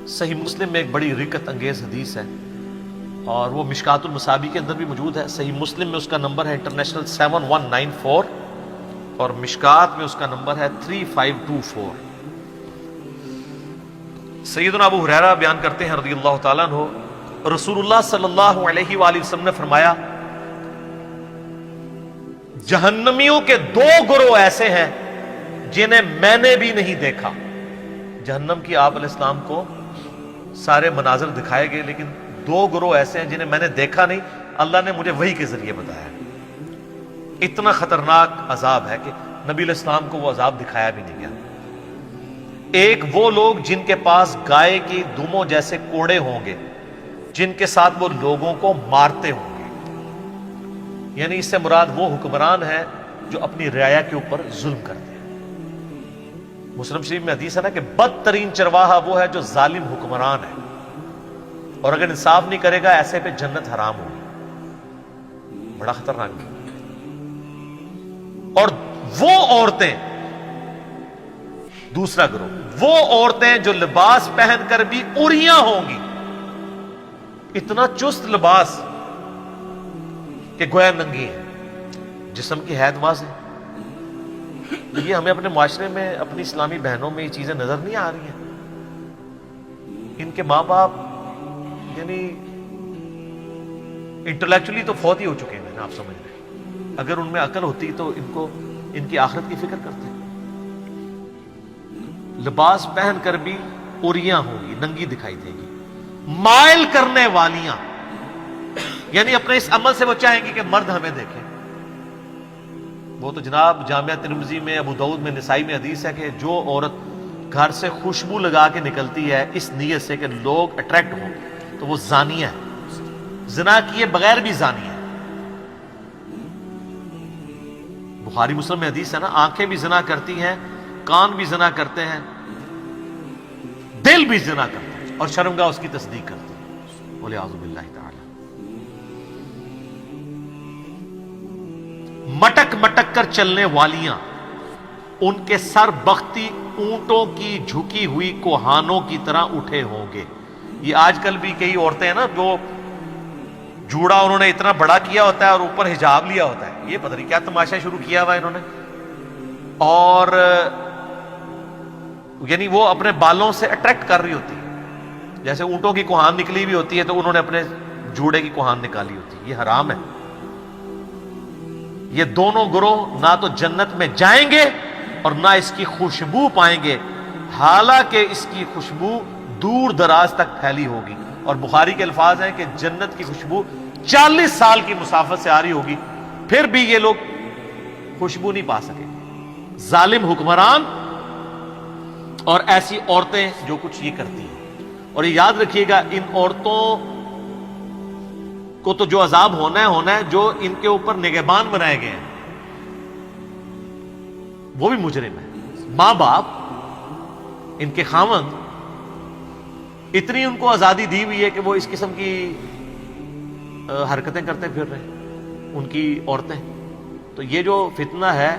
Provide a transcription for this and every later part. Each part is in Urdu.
صحیح مسلم میں ایک بڑی رکت انگیز حدیث ہے اور وہ مشکات المصابی کے اندر بھی موجود ہے. صحیح مسلم میں اس کا نمبر ہے انٹرنیشنل 7194 اور مشکات میں اس کا نمبر ہے 3524. سیدنا ابو ہریرہ بیان کرتے ہیں رضی اللہ تعالیٰ عنہ، رسول اللہ صلی اللہ علیہ وآلہ وسلم نے فرمایا جہنمیوں کے دو گروہ ایسے ہیں جنہیں میں نے بھی نہیں دیکھا. جہنم کی آپ علیہ السلام کو سارے مناظر دکھائے گئے لیکن دو گروہ ایسے ہیں جنہیں میں نے دیکھا نہیں، اللہ نے مجھے وحی کے ذریعے بتایا. اتنا خطرناک عذاب ہے کہ نبی علیہ السلام کو وہ عذاب دکھایا بھی نہیں گیا. ایک وہ لوگ جن کے پاس گائے کی دموں جیسے کوڑے ہوں گے جن کے ساتھ وہ لوگوں کو مارتے ہوں گے، یعنی اس سے مراد وہ حکمران ہے جو اپنی رعایا کے اوپر ظلم کرتے ہیں. مسلم شریف میں حدیث ہے نا کہ بدترین چرواہا وہ ہے جو ظالم حکمران ہے اور اگر انصاف نہیں کرے گا ایسے پہ جنت حرام ہوگی. بڑا خطرناک. اور وہ عورتیں، دوسرا گروہ، وہ عورتیں جو لباس پہن کر بھی عریاں ہوں گی، اتنا چست لباس کہ گویا ننگی ہے، جسم کی حید واضح. یہ ہمیں اپنے معاشرے میں اپنی اسلامی بہنوں میں یہ چیزیں نظر نہیں آ رہی ہیں. ان کے ماں باپ یعنی انٹلیکچولی تو فوت ہی ہو چکے ہیں، آپ سمجھ رہے ہیں. اگر ان میں عقل ہوتی تو ان کی آخرت کی فکر کرتے. لباس پہن کر بھی عریاں ہوں گی، ننگی دکھائی دے گی. مائل کرنے والیاں، یعنی اپنے اس عمل سے وہ چاہیں گی کہ مرد ہمیں دیکھیں. وہ تو جناب جامعہ ترمذی میں، ابو داؤد میں، نسائی میں حدیث ہے کہ جو عورت گھر سے خوشبو لگا کے نکلتی ہے اس نیت سے کہ لوگ اٹریکٹ ہوں تو وہ زانیہ ہے، زنا کیے بغیر بھی زانی ہے. بخاری مسلم میں حدیث ہے نا، آنکھیں بھی زنا کرتی ہیں، کان بھی زنا کرتے ہیں، دل بھی زنا کرتا ہے اور شرمگاہ اس کی تصدیق کرتی ہے. وَلِعَوْذُ بِاللَّهِ تَعَالَى. مٹک مٹک کر چلنے والیاں، ان کے سر بختی اونٹوں کی جھکی ہوئی کوہانوں کی طرح اٹھے ہوں گے. یہ آج کل بھی کئی عورتیں ہیں نا جو جوڑا انہوں نے اتنا بڑا کیا ہوتا ہے اور اوپر حجاب لیا ہوتا ہے. یہ پتہ نہیں کیا تماشا شروع کیا ہوا انہوں نے. اور یعنی وہ اپنے بالوں سے اٹریکٹ کر رہی ہوتی ہے، جیسے اونٹوں کی کوہان نکلی بھی ہوتی ہے تو انہوں نے اپنے جوڑے کی کوہان نکالی ہوتی ہے. یہ حرام ہے. یہ دونوں گروہ نہ تو جنت میں جائیں گے اور نہ اس کی خوشبو پائیں گے، حالانکہ اس کی خوشبو دور دراز تک پھیلی ہوگی. اور بخاری کے الفاظ ہیں کہ جنت کی خوشبو 40 سال کی مسافت سے آ رہی ہوگی، پھر بھی یہ لوگ خوشبو نہیں پا سکے. ظالم حکمران اور ایسی عورتیں جو کچھ یہ کرتی ہیں. اور یہ یاد رکھیے گا، ان عورتوں کو تو جو عذاب ہونا ہے جو ان کے اوپر نگہبان بنائے گئے ہیں وہ بھی مجرم ہیں. ماں باپ، ان کے خاوند، اتنی ان کو آزادی دی ہوئی ہے کہ وہ اس قسم کی حرکتیں کرتے پھر رہے ہیں ان کی عورتیں. تو یہ جو فتنہ ہے،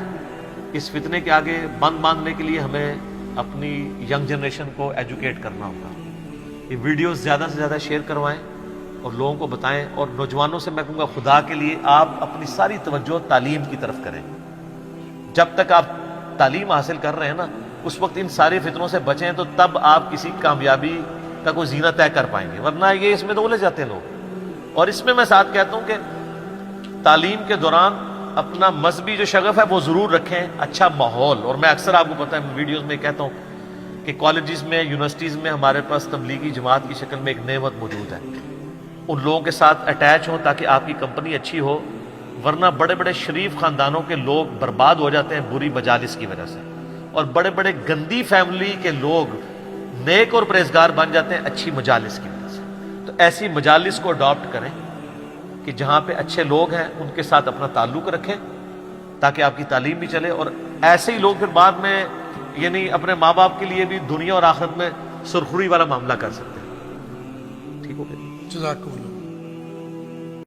اس فتنے کے آگے بند باندھنے کے لیے ہمیں اپنی ینگ جنریشن کو ایجوکیٹ کرنا ہوگا. یہ ویڈیوز زیادہ سے زیادہ شیئر کروائیں اور لوگوں کو بتائیں. اور نوجوانوں سے میں کہوں گا خدا کے لیے آپ اپنی ساری توجہ تعلیم کی طرف کریں. جب تک آپ تعلیم حاصل کر رہے ہیں نا، اس وقت ان سارے فتنوں سے بچیں تو تب آپ کسی کامیابی کا کوئی زینہ طے کر پائیں گے، ورنہ یہ اس میں تو الجھ جاتے ہیں لوگ. اور اس میں ساتھ کہتا ہوں کہ تعلیم کے دوران اپنا مذہبی جو شغف ہے وہ ضرور رکھیں، اچھا ماحول. اور میں اکثر آپ کو پتہ ہے ویڈیوز میں کہتا ہوں کہ کالجز میں، یونیورسٹیز میں ہمارے پاس تبلیغی جماعت کی شکل میں ایک نعمت موجود ہے. ان لوگوں کے ساتھ اٹیچ ہوں تاکہ آپ کی کمپنی اچھی ہو، ورنہ بڑے بڑے شریف خاندانوں کے لوگ برباد ہو جاتے ہیں بری مجالس کی وجہ سے، اور بڑے بڑے گندی فیملی کے لوگ نیک اور پرہیزگار بن جاتے ہیں اچھی مجالس کی وجہ سے. تو ایسی مجالس کو اڈاپٹ کریں کہ جہاں پہ اچھے لوگ ہیں ان کے ساتھ اپنا تعلق رکھیں تاکہ آپ کی تعلیم بھی چلے. اور ایسے ہی لوگ پھر بعد میں یعنی اپنے ماں باپ کے لیے بھی دنیا اور آخرت میں سرخری والا معاملہ کر سکتے ہیں. ٹھیک ہو گیا؟ جزاک اللہ.